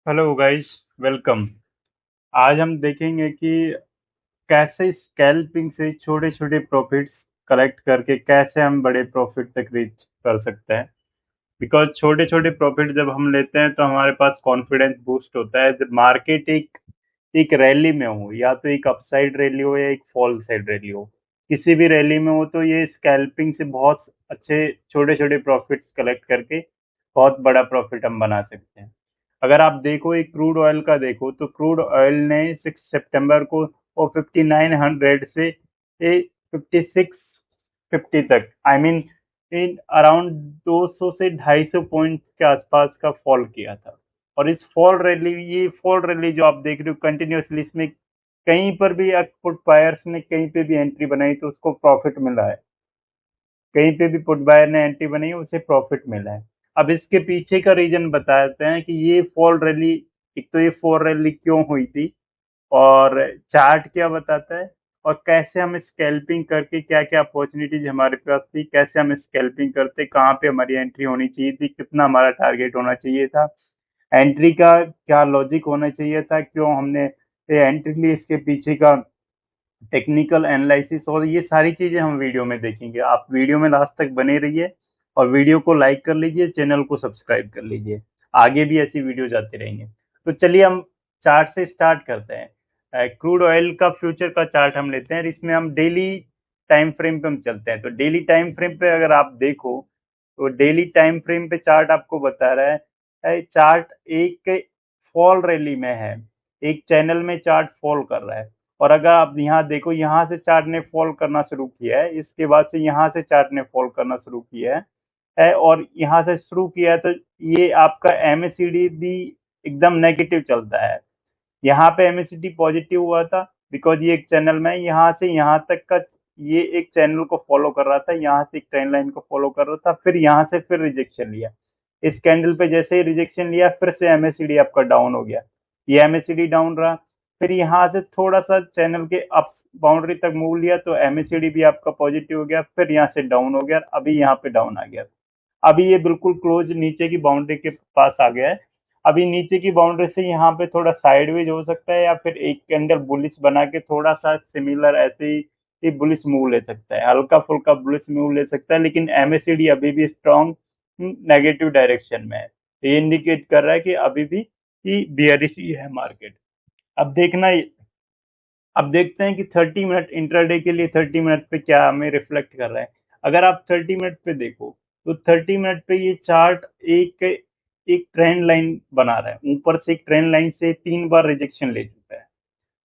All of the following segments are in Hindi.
Hello guys, welcome. आज हम देखेंगे कि कैसे स्कैल्पिंग से छोटे छोटे प्रॉफिट्स कलेक्ट करके कैसे हम बड़े प्रॉफिट तक रीच कर सकते हैं। बिकॉज छोटे छोटे प्रॉफिट जब हम लेते हैं तो हमारे पास कॉन्फिडेंस बूस्ट होता है। जब मार्केट एक एक रैली में हो, या तो एक अपसाइड रैली हो या एक फॉल साइड रैली हो, किसी भी रैली में हो, तो ये स्कैल्पिंग से बहुत अच्छे छोटे छोटे प्रॉफिट्स कलेक्ट करके बहुत बड़ा प्रॉफिट हम बना सकते हैं। अगर आप देखो, एक क्रूड ऑयल का देखो, तो क्रूड ऑयल ने 6 सितंबर को वो 5900 से 5650 तक, आई मीन इन अराउंड 200 से 250 पॉइंट के आसपास का फॉल किया था। और इस फॉल रैली जो आप देख रहे हो कंटिन्यूअसली, इसमें कहीं पर भी पुट बायर्स ने कहीं पे भी एंट्री बनाई तो उसको प्रॉफिट मिला है। कहीं पे भी पुट बायर ने एंट्री बनाई उसे प्रॉफिट मिला है। अब इसके पीछे का रीजन बताते हैं कि ये फॉल रैली, एक तो ये फॉल रैली क्यों हुई थी, और चार्ट क्या बताता है, और कैसे हम स्कैल्पिंग करके क्या क्या अपॉर्चुनिटीज हमारे पास थी, कैसे हम स्कैल्पिंग करते, कहाँ पे हमारी एंट्री होनी चाहिए थी, कितना हमारा टारगेट होना चाहिए था, एंट्री का क्या लॉजिक होना चाहिए था, क्यों हमने ये एंट्री ली, इसके पीछे का टेक्निकल एनालिसिस, और ये सारी चीजें हम वीडियो में देखेंगे। आप वीडियो में लास्ट तक बने रहिए और वीडियो को लाइक कर लीजिए, चैनल को सब्सक्राइब कर लीजिए। आगे भी ऐसी वीडियो जाते रहेंगे। तो चलिए हम चार्ट से स्टार्ट करते हैं। क्रूड ऑयल का फ्यूचर का चार्ट हम लेते हैं, इसमें हम डेली टाइम फ्रेम पे हम चलते हैं। तो डेली टाइम फ्रेम पे अगर आप देखो, तो डेली टाइम फ्रेम पे चार्ट आपको बता रहा है चार्ट एक फॉल रैली में है, एक चैनल में चार्ट फॉल कर रहा है। और अगर आप यहाँ देखो, यहाँ से चार्ट ने फॉल करना शुरू किया है, इसके बाद से यहाँ से चार्ट ने फॉल करना शुरू किया है, और यहाँ से शुरू किया है, तो ये आपका एमएसीडी भी एकदम नेगेटिव चलता है। यहाँ पे एमएसीडी पॉजिटिव हुआ था, बिकॉज ये एक चैनल में यहाँ से यहाँ तक का, ये एक चैनल को फॉलो कर रहा था, यहाँ से एक ट्रेंड लाइन को फॉलो कर रहा था, फिर यहाँ से फिर रिजेक्शन लिया। इस कैंडल पे जैसे ही रिजेक्शन लिया, फिर से एमएसीडी आपका डाउन हो गया, ये एमएसीडी डाउन रहा। फिर यहाँ से थोड़ा सा चैनल के अप बाउंड्री तक मूव लिया, तो एमएसीडी भी आपका पॉजिटिव हो गया, फिर यहाँ से डाउन हो गया, अभी यहाँ पे डाउन आ गया। अभी ये बिल्कुल क्लोज नीचे की बाउंड्री के पास आ गया है। अभी नीचे की बाउंड्री से यहाँ पे थोड़ा साइडवेज हो सकता है, या फिर एक कैंडल बुलिश बना के थोड़ा सा सिमिलर ऐसे ही बुलिश मूव ले सकता है, हल्का फुल्का बुलिश मूव ले सकता है, लेकिन एमएसीडी अभी भी स्ट्रॉन्ग नेगेटिव डायरेक्शन में है। ये इंडिकेट कर रहा है कि अभी भी बियरिश ही है मार्केट। अब देखना, अब देखते हैं कि 30 मिनट इंट्राडे के लिए 30 मिनट पे क्या हमें रिफ्लेक्ट कर रहा है। अगर आप 30 मिनट पे देखो, तो 30 मिनट पे ये चार्ट एक एक ट्रेंड लाइन बना रहा है, ऊपर से एक ट्रेंड लाइन से 3 बार रिजेक्शन ले चुका है।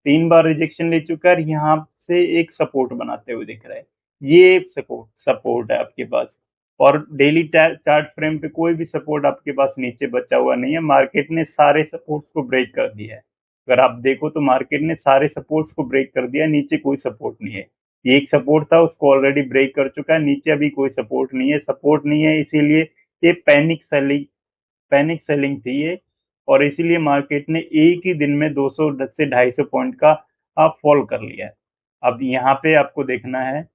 3 बार रिजेक्शन ले चुका है, यहाँ से एक सपोर्ट बनाते हुए दिख रहा है। ये सपोर्ट सपोर्ट है आपके पास। और डेली चार्ट फ्रेम पे कोई भी सपोर्ट आपके पास नीचे बचा हुआ नहीं है, मार्केट ने सारे सपोर्ट्स को ब्रेक कर दिया है। अगर आप देखो तो मार्केट ने सारे सपोर्ट्स को ब्रेक कर दिया, नीचे कोई सपोर्ट नहीं है। ये एक सपोर्ट था, उसको ऑलरेडी ब्रेक कर चुका है, नीचे अभी कोई सपोर्ट नहीं है। सपोर्ट नहीं है इसीलिए ये पैनिक सेलिंग थी ये, और इसीलिए मार्केट ने एक ही दिन में 200 से 250 पॉइंट का फॉल कर लिया है। अब यहाँ पे आपको देखना है,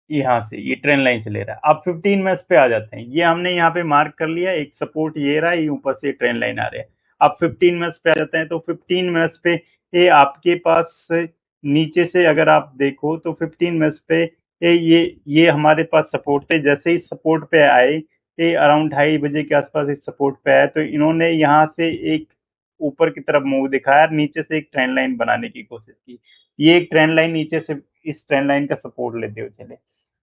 यहाँ से ये ट्रेंड लाइन से ले रहा है। अब 15 मिनट्स पे आ जाते हैं, ये हमने यहाँ पे मार्क कर लिया, एक सपोर्ट ये रहा, ये ऊपर से ट्रेंड लाइन आ रहे हैं। अब 15 मिनट्स पे आ जाते हैं, तो 15 मिनट्स पे ये आपके पास नीचे से अगर आप देखो, तो 15 मिनट्स पे ये हमारे पास सपोर्ट थे। जैसे ही सपोर्ट पे आए, ये अराउंड 2:30 बजे के आसपास इस सपोर्ट पे आया, तो इन्होंने यहाँ से एक ऊपर की तरफ मुंह दिखाया, नीचे से एक ट्रेंड लाइन बनाने की कोशिश की। ये एक ट्रेंड लाइन नीचे से इस ट्रेंड लाइन का सपोर्ट लेते हुए चले।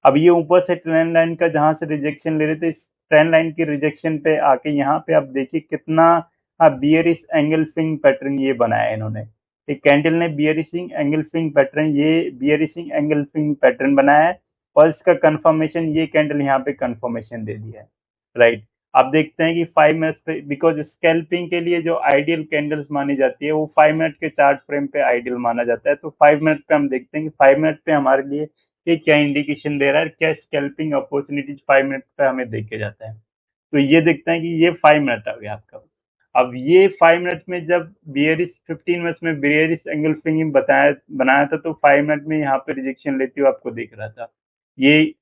अब ये ऊपर से ट्रेंड लाइन का जहां से रिजेक्शन ले रहे थे, इस ट्रेंड लाइन की रिजेक्शन पे आके यहाँ पे आप देखिए कितना बियरिश एंगल्फिंग पैटर्न ये बनाया है इन्होंने। एक कैंडल ने बियरिशिंग एंगल्फिंग पैटर्न, ये बियरिशिंग एंगल्फिंग पैटर्न बनाया है, और इसका कंफर्मेशन ये कैंडल यहाँ पे कंफर्मेशन दे दिया है। राइट। आप देखते हैं कि 5 मिनट्स पे, बिकॉज स्कैल्पिंग के लिए जो आइडियल कैंडल्स मानी जाती है वो 5 मिनट के चार्ट फ्रेम पे आइडियल माना जाता है। तो 5 मिनट पे हम देखते हैं कि 5 मिनट पे हमारे लिए ये क्या इंडिकेशन दे रहा है, क्या स्कैल्पिंग अपॉर्चुनिटीज 5 मिनट पे हमें देखे जाता है। तो ये देखते हैं कि ये 5 मिनट आ गया आपका। अब ये 5 मिनट में जब बियरिश 15 मिनट्स में बियरिश एंगल्फिंग बताया बनाया था, तो 5 मिनट में यहाँ पे रिजेक्शन लेते हुए आपको दिख रहा था। ये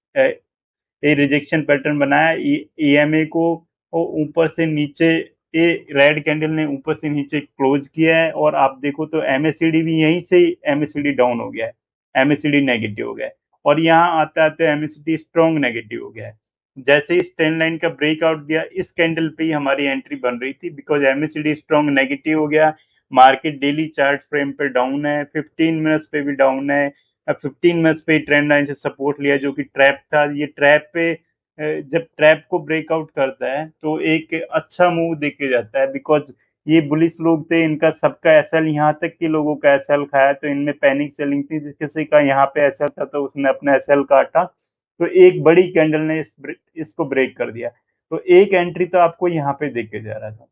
ये रिजेक्शन पैटर्न बनाया, ईएमए को ऊपर से नीचे ये रेड कैंडल ने ऊपर से नीचे क्लोज किया है, और आप देखो तो एमएससीडी भी यहीं से एमएससीडी डाउन हो गया है, एमएससीडी नेगेटिव हो गया है, और यहाँ आते आते एमएससीडी स्ट्रॉन्ग नेगेटिव हो गया है। जैसे इस ट्रेंड लाइन का ब्रेकआउट दिया, इस कैंडल पे ही हमारी एंट्री बन रही थी, बिकॉज एमएससीडी स्ट्रॉन्ग नेगेटिव हो गया। मार्केट डेली चार्ट फ्रेम पे डाउन है, 15 मिनट्स पे भी डाउन है। अब 15 मिनट्स पे ट्रेंड लाइन से सपोर्ट लिया जो कि ट्रैप था। ये ट्रैप पे जब ट्रैप को ब्रेकआउट करता है तो एक अच्छा मूव देके जाता है, बिकॉज ये बुलिश लोग थे, इनका सबका एसएल, यहाँ तक कि लोगों का एसएल खाया, तो इनमें पैनिक सेलिंग थी। किसी का यहाँ पे एसएल था तो उसने अपना एसएल काटा, तो एक बड़ी कैंडल ने इसको ब्रेक कर दिया। तो एक एंट्री तो आपको यहाँ पे देके जा रहा था,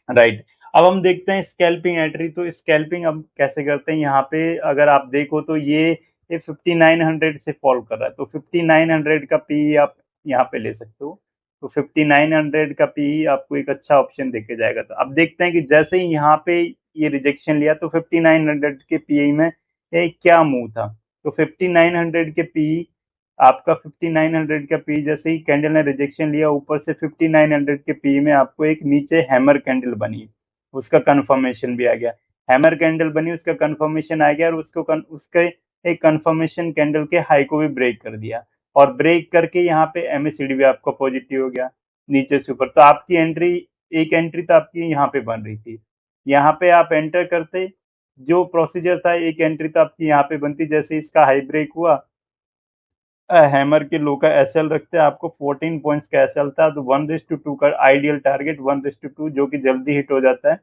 राइट। अब हम देखते हैं स्कैल्पिंग एंट्री। तो स्कैल्पिंग अब कैसे करते हैं, यहाँ पे अगर आप देखो तो ये 5900 से फॉल कर रहा है, तो 5900 का पी आप यहाँ पे ले सकते हो। तो 5900 का पी आपको एक अच्छा ऑप्शन देके जाएगा। तो अब देखते हैं कि जैसे ही यहाँ पे ये रिजेक्शन लिया तो 5900 के पी में क्या मूव था। तो 5900 के पी, आपका 5900 का पी जैसे ही कैंडल ने रिजेक्शन लिया, ऊपर से 5900 के पी में आपको एक नीचे हैमर कैंडल बनी, उसका कंफर्मेशन भी आ गया। हैमर कैंडल बनी, उसका कंफर्मेशन आ गया, और उसके एक कंफर्मेशन कैंडल के हाई को भी ब्रेक कर दिया, और ब्रेक करके यहाँ पे एमएससीडी भी आपका पॉजिटिव हो गया नीचे से ऊपर। तो आपकी एंट्री, एक एंट्री तो आपकी यहाँ पे बन रही थी, यहाँ पे आप एंटर करते, जो प्रोसीजर था एक एंट्री तो आपकी यहाँ पे बनती। जैसे इसका हाई ब्रेक हुआ, हैमर के लो का एसएल रखते हैं, आपको 14 पॉइंट्स का एसएल था, तो 1:2 का आइडियल टारगेट 1:2 जो कि जल्दी हिट हो जाता है,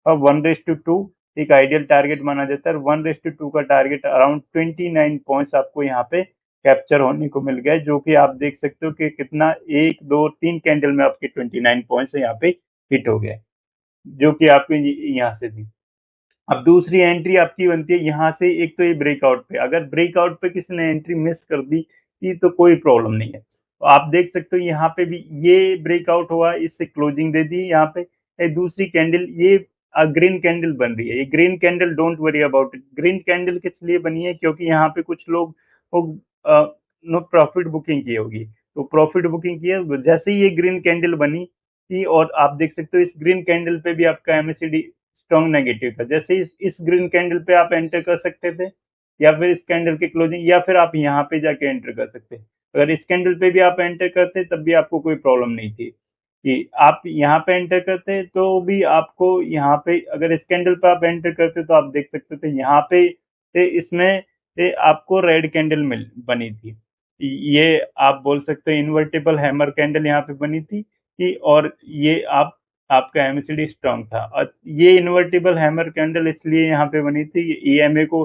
और 1:2 एक आइडियल टारगेट माना जाता है। 1:2 का टारगेट अराउंड 29 पॉइंट्स आपको यहाँ पे कैप्चर होने को मिल गया है, जो कि आप देख सकते हो कि कितना, एक दो तीन कैंडल में आपके 29 पॉइंट्स यहाँ पे हिट हो गए, जो कि आपको यहाँ से थी। अब दूसरी एंट्री आपकी बनती है यहाँ से। एक तो ये ब्रेकआउट पे, अगर ब्रेकआउट पे किसी ने एंट्री मिस कर दी ये तो कोई प्रॉब्लम नहीं है। तो आप देख सकते हो यहाँ पे भी ये ब्रेकआउट हुआ, इससे क्लोजिंग दे दी यहाँ पे। दूसरी कैंडल ये ग्रीन कैंडल बन रही है, ये green candle don't worry about it. Green candle किस लिए बनी है, क्योंकि यहाँ पे कुछ लोग नो प्रॉफिट बुकिंग की होगी, तो प्रॉफिट बुकिंग की है। जैसे ही ये ग्रीन कैंडल बनी थी, और आप देख सकते हो इस ग्रीन कैंडल पे भी आपका एमएससीडी स्ट्रॉन्ग नेगेटिव था। जैसे इस ग्रीन कैंडल पे आप एंटर कर सकते थे, या फिर इस कैंडल के क्लोजिंग, या फिर आप यहाँ पे जाके एंटर कर सकते। अगर इस कैंडल पे भी आप एंटर करते तब भी आपको कोई प्रॉब्लम नहीं थी, कि आप यहाँ पे एंटर करते तो भी आपको यहाँ पे, अगर इस कैंडल पे आप एंटर करते तो आप देख सकते थे यहाँ पे इसमें आपको रेड कैंडल मिल बनी थी। ये आप बोल सकते हैं इन्वर्टेबल हैमर कैंडल यहाँ पे बनी थी, कि और ये आपका एमएससीडी स्ट्रांग था। और ये इन्वर्टेबल हैमर कैंडल इसलिए यहाँ पे बनी थी, ईएमए को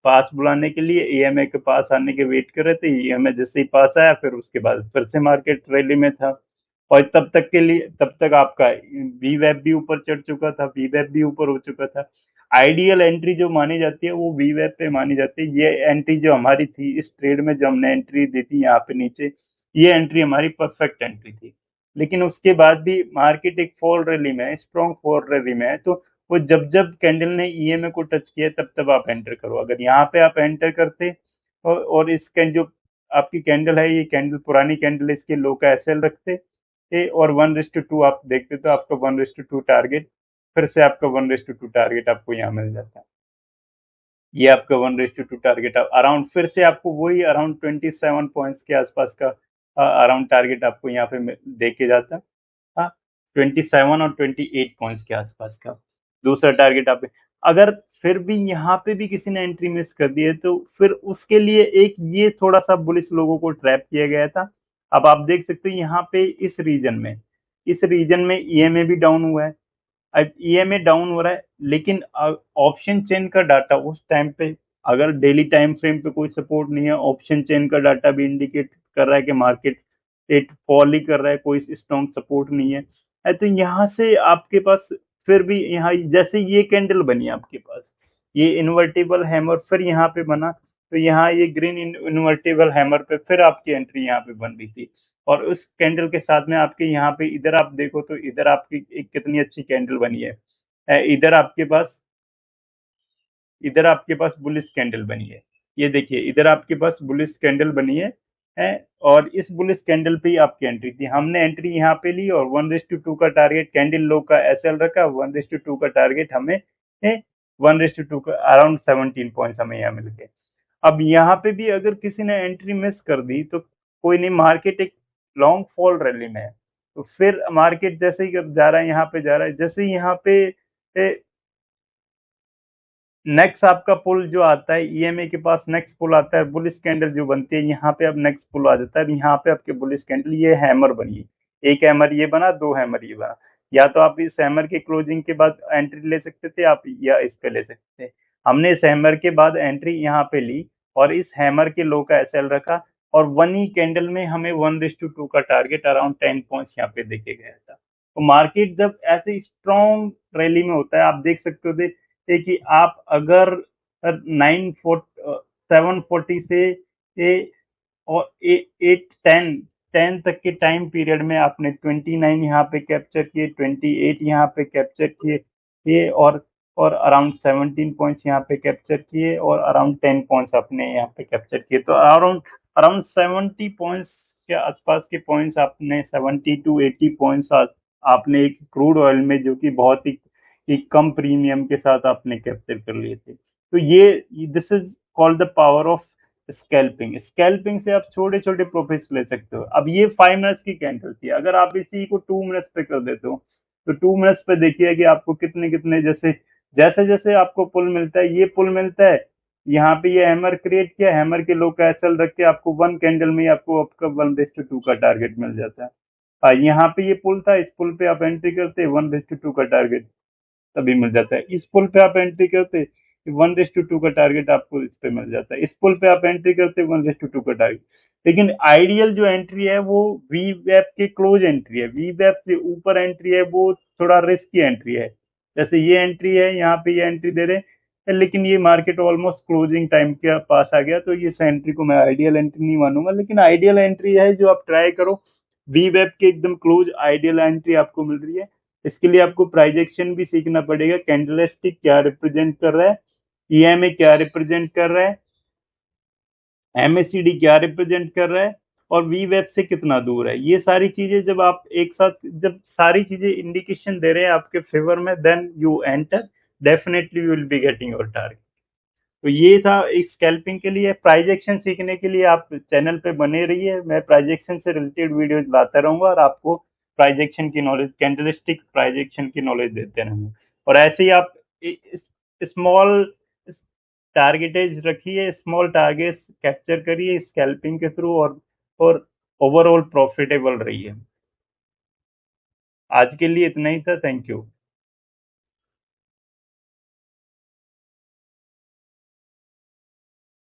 पास बुलाने के लिए, ईएमए के पास आने के वेट कर रहे थे। ईएमए जैसे ही पास आया, फिर उसके बाद फिर से मार्केट रैली में था, और तब तक के लिए, तब तक आपका वी वेब भी ऊपर चढ़ चुका था, वी वेब भी ऊपर हो चुका था। आइडियल एंट्री जो मानी जाती है वो वी वेब पे मानी जाती है। ये एंट्री जो हमारी थी इस ट्रेड में, जो हमने एंट्री दी थी यहाँ पे नीचे, ये एंट्री हमारी परफेक्ट एंट्री थी। लेकिन उसके बाद भी मार्केट एक फॉल रैली में है, स्ट्रॉन्ग फॉल रैली में है, तो वो जब जब कैंडल ने ईएमए को टच किया तब तब आप एंटर करो। अगर यहाँ पे आप एंटर करते, और इस जो आपकी कैंडल है, ये कैंडल पुरानी कैंडल है, इसके लो का एसएल रखते, और 1:2 आप देखते तो आपका 1:2 टारगेट, फिर से आपका 1:2 टारगेट आपको यहाँ मिल जाता है। ये आपका 1:2 टारगेट अराउंड, फिर से आपको वही अराउंड 27 पॉइंट्स के आसपास का अराउंड टारगेट आपको यहाँ पे दे के जाता है। हाँ, 27 और 28 पॉइंट्स के आसपास का दूसरा टारगेट आप, अगर फिर भी यहाँ पे भी किसी ने एंट्री मिस कर दी है तो फिर उसके लिए एक ये थोड़ा सा बुलिश लोगों को ट्रैप किया गया था। अब आप देख सकते हो यहाँ पे इस रीजन में ईएमए भी डाउन हुआ है। अब ईएमए डाउन हो रहा है, लेकिन ऑप्शन चेन का डाटा उस टाइम पे, अगर डेली टाइम फ्रेम पे कोई सपोर्ट नहीं है, ऑप्शन चेन का डाटा भी इंडिकेट कर रहा है कि मार्केट एक फॉल ही कर रहा है, कोई स्ट्रॉन्ग सपोर्ट नहीं है। तो यहाँ से आपके पास फिर भी, यहाँ जैसे ये कैंडल बनी आपके पास, ये इन्वर्टेबल हैमर फिर यहाँ पे बना, तो यहाँ ये ग्रीन इन्वर्टेबल हैमर पे फिर आपकी एंट्री यहाँ पे बन रही थी। और उस कैंडल के साथ में आपके यहाँ पे इधर आप देखो तो इधर आपकी एक कितनी अच्छी कैंडल बनी है। इधर आपके पास, बुलिश कैंडल बनी है। ये देखिए इधर आपके पास बुलिश कैंडल बनी है, है। और इस बुलिश कैंडल पे ही आपकी एंट्री थी, हमने एंट्री यहाँ पे ली और 1:2 का टारगेट, कैंडल लो का एसएल रखा, 1:2 का टारगेट हमें 1:2 का अराउंड 17 पॉइंट्स हमें यहाँ मिल गए। अब यहाँ पे भी अगर किसी ने एंट्री मिस कर दी तो कोई नहीं, मार्केट एक लॉन्ग फॉल रैली में है, तो फिर मार्केट जैसे ही जा रहा है यहाँ पे जा रहा है, जैसे ही यहाँ पे नेक्स्ट आपका पुल जो आता है ईएमए के पास, नेक्स्ट पुल आता है, बुलिश कैंडल जो बनती है यहाँ पे, अब नेक्स्ट पुल आ जाता है, यहाँ पे आपके बुलिश कैंडल, ये हैमर बनी, एक हैमर ये बना, दो हैमर ये बना, या तो आप इस हैमर के क्लोजिंग के बाद एंट्री ले सकते थे आप, या इस पे ले सकते थे। हमने इस हैमर के बाद एंट्री यहाँ पे ली और इस हैमर के लो का एसएल रखा, और वन ही कैंडल में हमें 1:2 का टारगेट अराउंड 10 पॉइंट्स यहाँ पे देखे गया था। तो मार्केट जब ऐसे स्ट्रॉन्ग रैली में होता है, आप देख सकते हो है कि आप अगर 740 से और 8-10 तक के टाइम पीरियड में आपने 29 यहाँ पे कैप्चर किए, 28 यहाँ पे कैप्चर किए और अराउंड 17 पॉइंट्स यहाँ पे कैप्चर किए और अराउंड 10 पॉइंट्स आपने यहाँ पे कैप्चर किए, तो अराउंड अराउंड 70 पॉइंट्स के आसपास के पॉइंट्स आपने, 70 to 80 पॉइंट्स आपने एक क्रूड ऑयल में, जो कि बहुत ही एक कम प्रीमियम के साथ आपने कैप्चर कर लिए थे। तो ये this is called the power of scalping. Scalping से आप छोटे छोटे प्रॉफिट्स ले सकते हो। अब ये 5 मिनट्स की कैंडल थी, अगर आप इसी को 2 मिनट्स पे कर देते हो तो 2 मिनट्स पे देखिए कि आपको कितने कितने, जैसे जैसे जैसे आपको पुल मिलता है, ये पुल मिलता है, यहाँ पे ये हैमर क्रिएट किया, हैमर के लो का एसएल रख के आपको वन कैंडल में आपको आपका 1:2 का टारगेट मिल जाता है। यहाँ पे ये पुल था, इस पुल पे आप एंट्री करते 1:2 का टारगेट तभी मिल जाता है। इस पुल पे आप एंट्री करते 1:2 का टारगेट आपको इस पे मिल जाता है, इस पुल पे आप एंट्री करते 1:2 का टारगेट। लेकिन आइडियल जो एंट्री है वो वी वेब के क्लोज एंट्री है, वी वेब से ऊपर एंट्री है वो थोड़ा रिस्की एंट्री है। जैसे ये एंट्री है, यहाँ पे ये एंट्री दे रहे हैं, लेकिन ये मार्केट ऑलमोस्ट क्लोजिंग टाइम के पास आ गया, तो इस एंट्री को मैं आइडियल एंट्री नहीं मानूंगा। लेकिन आइडियल एंट्री है जो आप ट्राई करो, वी वेब के एकदम क्लोज आइडियल एंट्री आपको मिल रही है। इसके लिए आपको प्राइस एक्शन भी सीखना पड़ेगा, कैंडलस्टिक क्या रिप्रेजेंट कर रहा है, ईएमए क्या रिप्रेजेंट कर रहा है, एमएसीडी क्या रिप्रेजेंट कर रहा है, और वी वेब से कितना दूर है। ये सारी चीजें जब आप एक साथ, जब सारी चीजें इंडिकेशन दे रहे हैं आपके फेवर में, then you enter, definitely you will be getting your target. तो ये था इस स्कैल्पिंग के लिए। प्राइस एक्शन सीखने के लिए आप चैनल पे बने रहिए, मैं प्राइस एक्शन से रिलेटेड वीडियोज लाता रहूंगा और आपको प्राइस एक्शन की नॉलेज, कैंडलस्टिक प्राइस एक्शन की नॉलेज देते रहूंगा। और ऐसे ही आप स्मॉल टारगेटेज रखिए, स्मॉल टारगेट्स कैप्चर करिए स्कैल्पिंग के थ्रू, और ओवरऑल प्रॉफिटेबल रहिए। आज के लिए इतना ही था, थैंक यू।